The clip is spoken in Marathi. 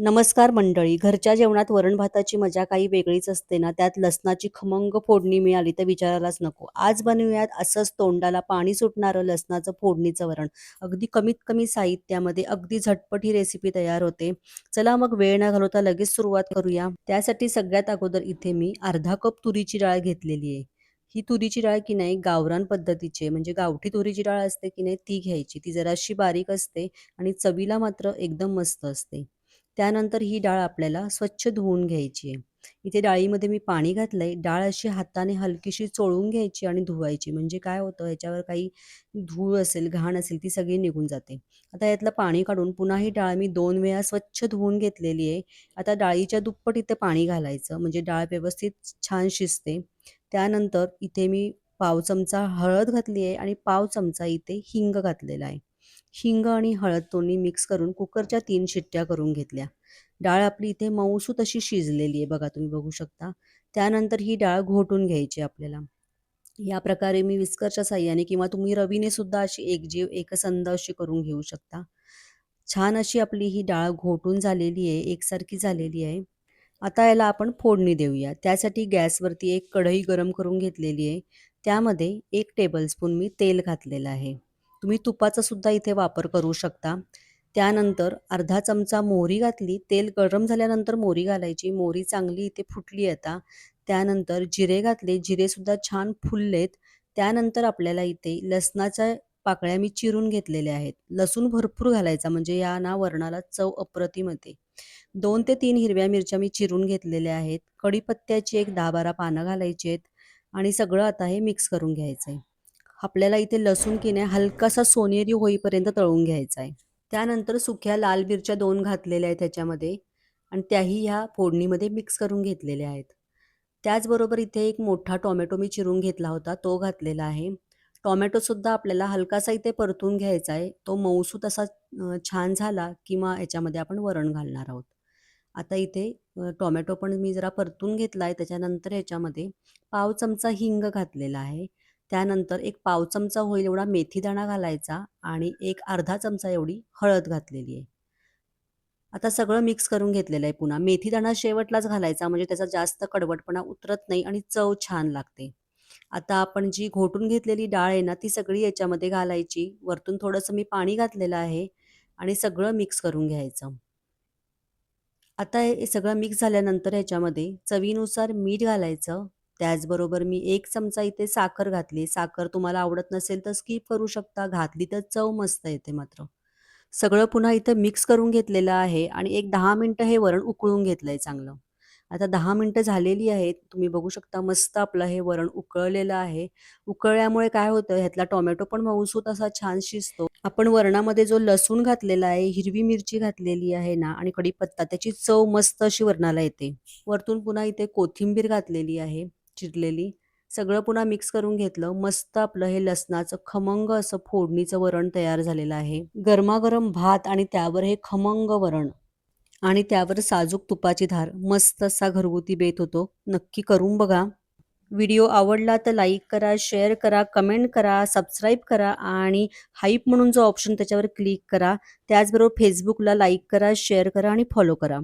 नमस्कार मंडळी. घरच्या जेवणात वरण-भाताची मजा काही वेगळीच असते ना, त्यात लसणाची खमंग फोडणी मिळाली तर विचारायलाच नको. आज बनवूयात असंच तोंडाला पाणी सुटणारं लसणाचं फोडणीचं वरण. अगदी कमीत कमी साहित्यामध्ये अगदी झटपट ही रेसिपी तयार होते. चला मग वेळ न घालवता लगेच सुरुवात करूया. त्यासाठी सगळ्यात अगोदर इथे मी अर्धा कप तुरीची डाळ घेतलेली आहे. ही तुरीची डाळ की नाही गावरान पद्धतीची आहे, म्हणजे गावठी तुरीची डाळ असते की नाही ती घ्यायची. ती जराशी बारीक असते आणि चवीला मात्र एकदम मस्त असते. त्यानंतर ही डाळ आपल्याला स्वच्छ धुवून घ्यायची आहे. इथे डाळीमध्ये मी पाणी घातलंय. डाळ अशी हाताने हलकीशी चोळून घ्यायची आणि धुवायची. म्हणजे काय होतं ह्याच्यावर काही धूळ असेल, घाण असेल ती सगळी निघून जाते. आता यातलं पाणी काढून पुन्हा ही डाळ मी 2 वेळा स्वच्छ धुवून घेतलेली आहे. आता डाळीच्या दुप्पट इथे पाणी घालायचं म्हणजे डाळ व्यवस्थित छान शिजते. त्यानंतर इथे मी पाव चमचा हळद घातली आहे आणि पाव चमचा इथे हिंग घातलेला आहे. हिंग आणि हळद दोन्ही मिक्स करून कुकरच्या 3 शिट्ट्या करून घेतल्या. डाळ आपली इथे मऊसूत अशी शिजलेली आहे बघा, तुम्ही बघू शकता. त्यानंतर ही डाळ घोटून घ्यायची आपल्याला. या प्रकारे मी विस्करच्या साहाय्याने किंवा तुम्ही रवीने सुद्धा अशी एकजीव एकसंध अशी करून घेऊ शकता. छान अशी आपली ही डाळ घोटून झालेली आहे, एकसारखी झालेली आहे. आता याला आपण फोडणी देऊया. त्यासाठी गॅसवरती एक कढई गरम करून घेतलेली आहे. त्यामध्ये 1 टेबलस्पून मी तेल घातलेलं आहे. तुम्ही तुपाचा सुद्धा इथे वापर करू शकता. त्यानंतर अर्धा चमचा मोहरी घातली. तेल गरम झाल्यानंतर मोहरी घालायची. मोहरी चांगली इथे फुटली आता. त्यानंतर जिरे घातले. जिरेसुद्धा छान फुललेत. त्यानंतर आपल्याला इथे लसणाच्या पाकळ्या मी चिरून घेतलेल्या आहेत. लसूण भरपूर घालायचा म्हणजे या ना वरणाला चव अप्रतिम येते. 2 ते 3 हिरव्या मिरच्या मी चिरून घेतलेल्या आहेत. कढीपत्त्याची एक 10-12 पानं घालायची आहेत आणि सगळं आता हे मिक्स करून घ्यायचं आहे. आपल्याला इथे लसूण की नाही हलकासा सोनेरी होईपर्यंत तळून घ्यायचा आहे. त्यानंतर सुक्या लाल मिरच्या 2 घातलेल्या आहेत त्याच्यामध्ये आणि त्याही ह्या फोडणीमध्ये मिक्स करून घेतलेल्या आहेत. त्याचबरोबर इथे एक मोठा टोमॅटो मी चिरून घेतला होता, तो घातलेला आहे. टोमॅटोसुद्धा आपल्याला हलकासा इथे परतून घ्यायचा आहे. तो मऊसूत असा छान झाला की मग याच्यामध्ये आपण वरण घालणार आहोत. आता इथे टोमॅटो पण मी जरा परतून घेतला आहे. त्याच्यानंतर ह्याच्यामध्ये पाव चमचा हिंग घातलेला आहे. त्यानंतर एक पाव चमचा होईल एवढा मेथीदाणा घालायचा आणि एक अर्धा चमचा एवढी हळद घातलेली आहे. आता सगळं मिक्स करून घेतलेलं आहे पुन्हा. मेथीदाणा शेवटलाच घालायचा म्हणजे त्याचा जास्त कडवटपणा उतरत नाही आणि चव छान लागते. आता आपण जी घोटून घेतलेली डाळ आहे ना, ती सगळी याच्यामध्ये घालायची. वरतून थोडंसं मी पाणी घातलेलं आहे आणि सगळं मिक्स करून घ्यायचं. आता हे सगळं मिक्स झाल्यानंतर ह्याच्यामध्ये चवीनुसार मीठ घालायचं. त्याचबरोबर मी 1 चमचा इथे साखर घातली. साखर तुम्हाला आवडत नसेल तर स्किप करू शकता. घातली तर चव मस्त येते मात्र. सगळं पुन्हा इथं मिक्स करून घेतलेलं आहे आणि एक 10 मिनिटं हे वरण उकळून घेतलंय चांगलं. आता 10 मिनिटं झालेली आहेत. तुम्ही बघू शकता मस्त आपलं हे वरण उकळलेलं आहे. उकळल्यामुळे काय होतं ह्यातला टोमॅटो पण मऊसूत असा छान शिजतो. आपण वरणामध्ये जो लसूण घातलेला आहे, हिरवी मिरची घातलेली आहे ना आणि कढीपत्ता त्याची चव मस्त अशी वरणाला येते. वरतून पुन्हा इथे कोथिंबीर घातलेली आहे चिरलेली. सगळं पुन्हा मिक्स करून घेतलं. मस्त आपलं हे लसणाचं खमंग असं फोडणीचं वरण तयार झालेलं आहे. गरमागरम भात आणि त्यावर हे खमंग वरण आणि त्यावर साजूक तुपाची धार. मस्त असा घरगुती बेत होतो. नक्की करून बघा. व्हिडिओ आवडला तर लाईक करा, शेअर करा, कमेंट करा, सबस्क्राईब करा आणि हाईप म्हणून जो ऑप्शन त्याच्यावर क्लिक करा. त्याचबरोबर Facebookला लाईक करा, शेअर करा आणि फॉलो करा.